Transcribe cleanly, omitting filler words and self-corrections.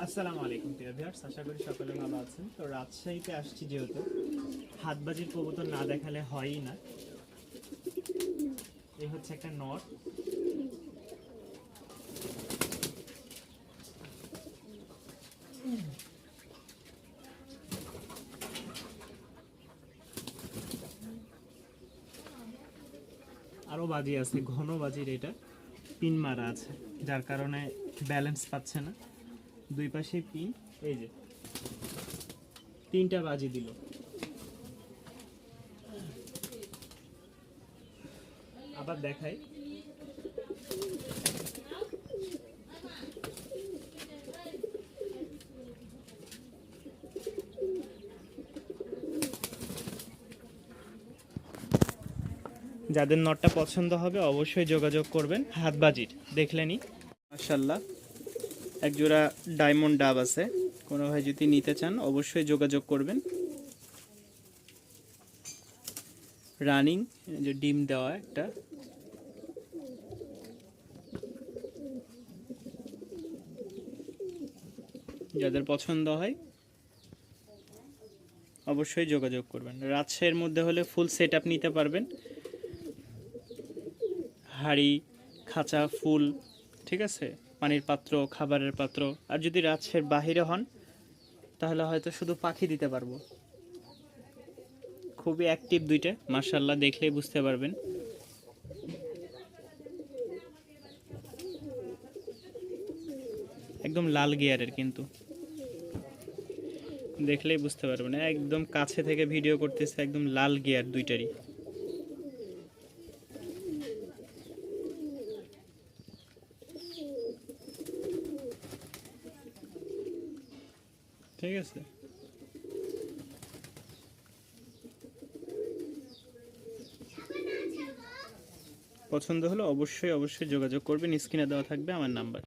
আসসালামু আলাইকুম প্রিয় ভিউয়ার্স, আশা করি সকলে ভালো আছেন। তো রাজশাহীতে আসছি যেহেতু হাতবাজির কবুতর না দেখালে হয়ই না। এই হচ্ছে একটা নর। আরও বাজি আছে, ঘন বাজির, এটা পিন মারা আছে যার কারণে ব্যালেন্স পাচ্ছে না। দুই পাশে পিন, এই যে তিনটা বাজি দিল। আবার দেখাই, যাদের নটটা পছন্দ হবে অবশ্যই যোগাযোগ করবেন। হাতবাজির দেখলেনি, মাশাআল্লাহ এক জোড়া ডায়মন্ড ডাব আছে। কোনো ভাই যদি নিতে চান অবশ্যই যোগাযোগ করবেন। রানিং, যে ডিম দেওয়া একটা। যাদের পছন্দ হয় অবশ্যই যোগাযোগ করবেন। রাজশাহীর মধ্যে হলে ফুল সেট আপ নিতে পারবেন, হাঁড়ি, খাঁচা, ফুল, ঠিক আছে, পানির পাত্র, খাবারের পাত্র। আর যদি রাজশাহীর বাহিরে হন তাহলে হয়তো শুধু পাখি দিতে পারবো। খুবই অ্যাক্টিভ দুইটা, মাশাআল্লাহ, দেখলেই বুঝতে পারবেন। একদম লাল গিয়ারের, কিন্তু দেখলেই বুঝতে পারবেন, একদম কাছে থেকে ভিডিও করতেছে, একদম লাল গিয়ার দুইটারই। ঠিক আছে, পছন্দ হলে অবশ্যই অবশ্যই যোগাযোগ করবেন। স্ক্রিনে দেওয়া থাকবে আমার নাম্বার।